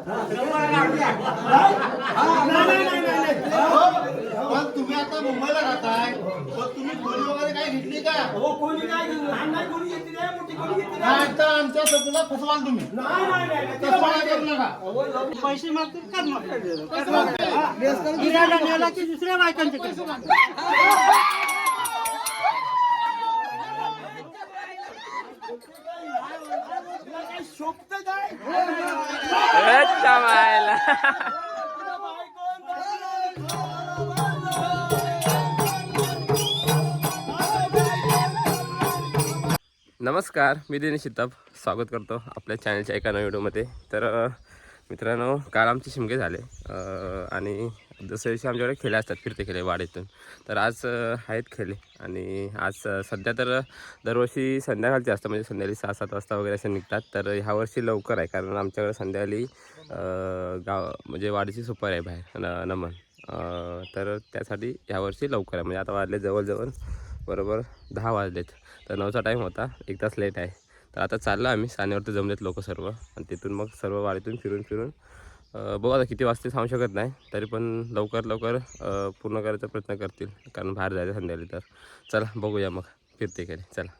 पण तुम्ही आता मुंबईला राहताय, पण तुम्ही खोली वगैरे काय घेतली का? हो, कोणी काय लहान नाही कोणी घेतली नाही, मोठी कोणी घेतली नाही. नाही तर आमच्या सगळ्याला फसवाल तुम्ही. नाही. तसं काय करू नका. पैसे मागतील कर मग. गिरायला नेला की दुसऱ्या बायकांचे पैसे शोभत काय नमस्कार, मी दिनेश शिताप स्वागत करतो आपल्या चॅनलच्या एका नव्या व्हिडिओमध्ये. तर मित्रांनो, काल आमचे शिमगे झाले आणि जसं दिवशी आमच्याकडे खेळे असतात, फिरते खेळे वाडीतून. तर आज आहेत खेळे आणि आज सध्या तर दरवर्षी संध्याकाळचे असतं, म्हणजे संध्याकाळी 6-7 वाजता वगैरे असे निघतात. तर ह्यावर्षी लवकर आहे, कारण आमच्याकडे संध्याकाळी गाव म्हणजे वाडीची सुपारी आहे बाहेर नमन. तर त्यासाठी ह्यावर्षी लवकर आहे, म्हणजे आता वाजले जवळजवळ बरोबर 10 वाजलेत. तर 9चा टाईम होता, 1 तास लेट आहे. तर आता चाललं आम्ही सानेवरती जमलेत लोक सर्व, आणि तिथून मग सर्व वाडीतून फिरून बघू आता किती वाजते सांगू शकत नाही, तरी पण लवकर पूर्ण करायचा प्रयत्न करतील, कारण बाहेर जायचं संध्याकाळी. तर चला बघूया मग फिरते केले, चला.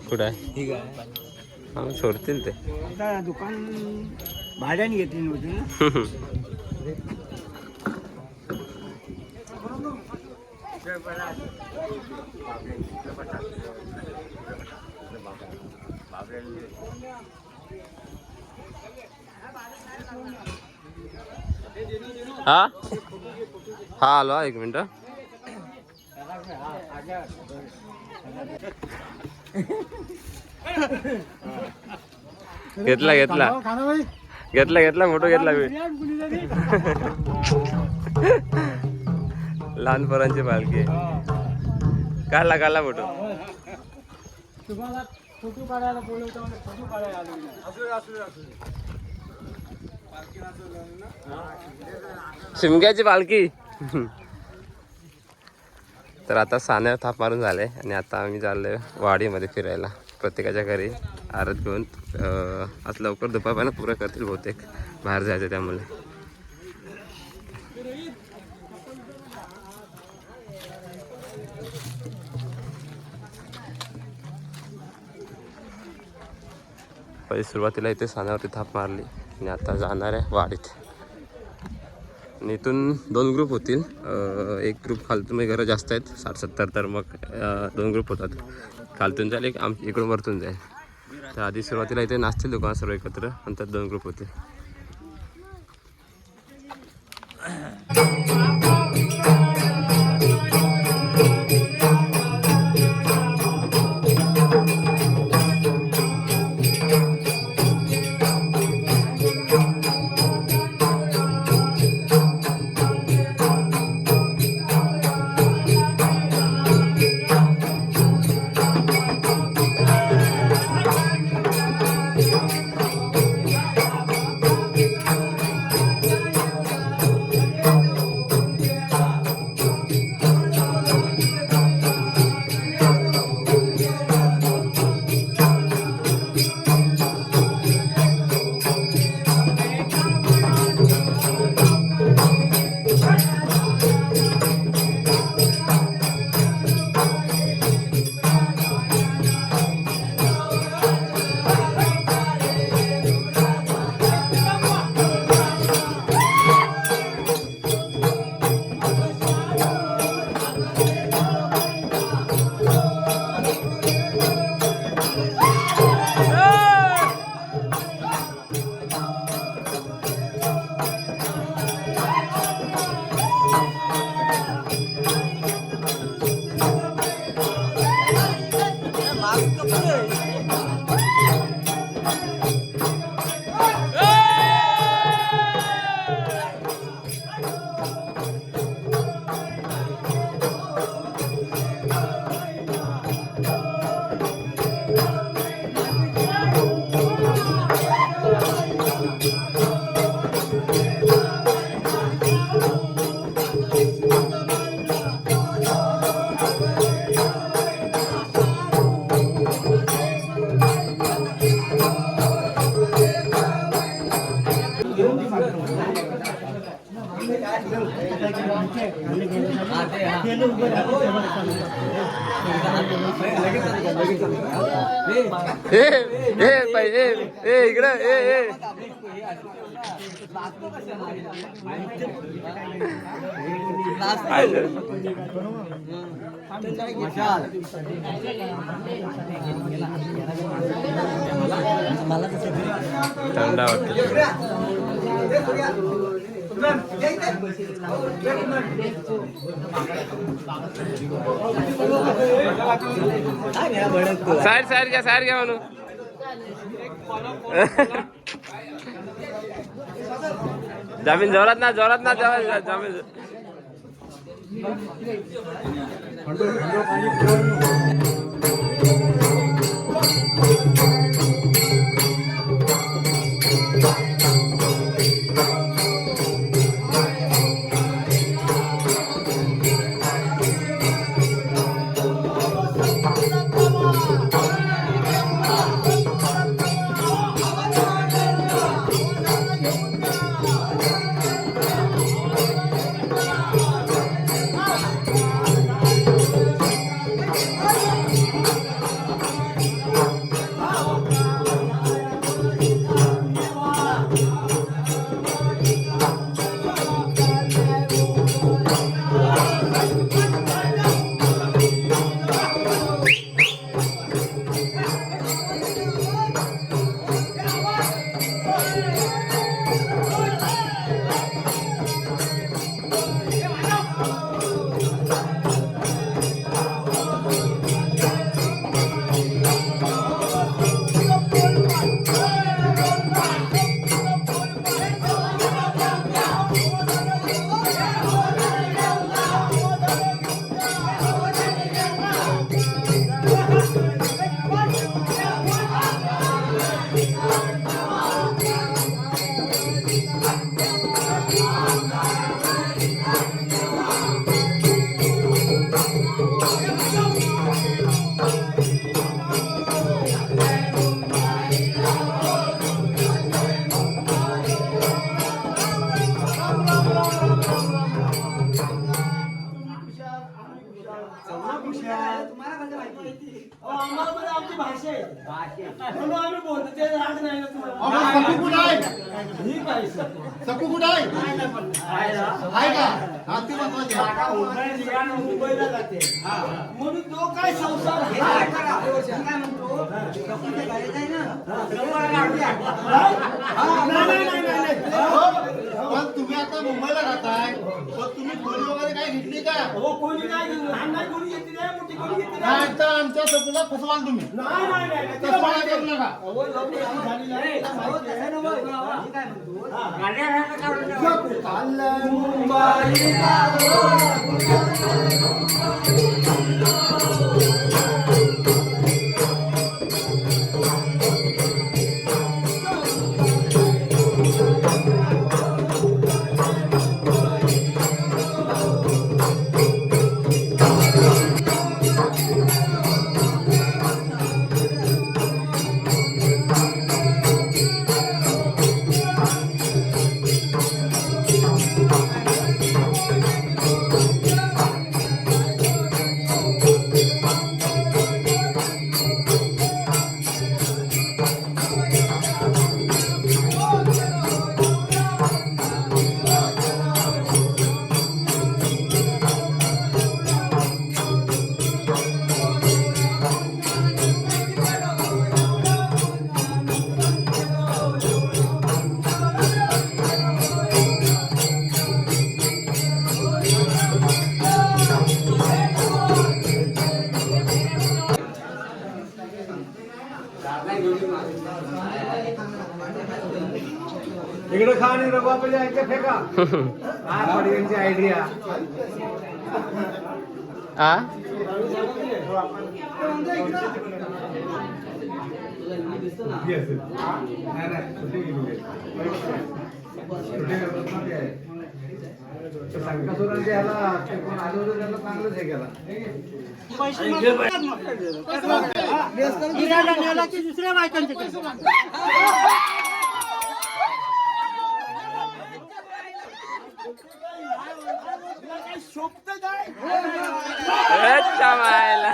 कुठं आहे? ठीक आहे. सोडतील ते आता दुकान भाड्याने घेतली नव्हती ना. हा हा आलो, 1 मिनिट. घेतला घेतला घेतला घेतला फोटो घेतला मी. लहान पोरांची पालखी. काढला फोटो. तुम्हाला फोटो काढायला बोलवतो म्हणजे फोटो काढायला आलो. शिमग्याची पालखी. तर आता सान्या थाप मारून झाले आणि आता आम्ही चाललोय वाडीमध्ये फिरायला प्रत्येकाच्या घरी आरत घेऊन. आज लवकर दुपारपर्यंत पुरं करतील बहुतेक, बाहेर जायचं त्यामुळे. पहिले सुरुवातीला इथे सान्यावरती थाप मारली आणि आता जाणार आहे वाडीत. आणि इथून 2 ग्रुप होतील. एक ग्रुप खालतून म्हणजे घरं जास्त आहेत 60-70, तर मग 2 ग्रुप होतात. खालतून जाईल एक इकडून वरतून जाईल. तर आधी सुरुवातीला इथे नाचतील दुकान सर्व एकत्र, नंतर 2 ग्रुप होतील. इकडं थंडा साईड घ्या म्हणून. जामीन जोरात ना जामीन. आम्हाला पण आमची भाषा आहे म्हणून आम्ही बोलतो ते राग नाही ना तुम्हाला. सकू कुठं आहे? ही काय सर? सकू कुठं आहे? आहे का? हा, ती महत्वाची आहे. मुंबईला जाते म्हणून तो काय संसार पण तुम्ही आता मुंबईला राहताय पण तुम्ही खोली वगैरे काय घेतली का? हो कोणी काय लहान नाही कोणी घेतली नाही मोठी कोणी घेतली नाही. नाही तर आमच्या सपूला फसवाल तुम्ही. नाही नाही नाही तसं मला करू नका. अहो, लग्न झाली नाही. इकडे खा आणि रवा पहिले ऐका फेका हा पडी यांची आयडिया आ संकसुरांचे ह्याला ते कोण आलं होतं त्याला चांगलंच हे केला पैसे गिरायला नेला की दुसऱ्या बायकांचे पैसे शोभत काय अच्छा मायला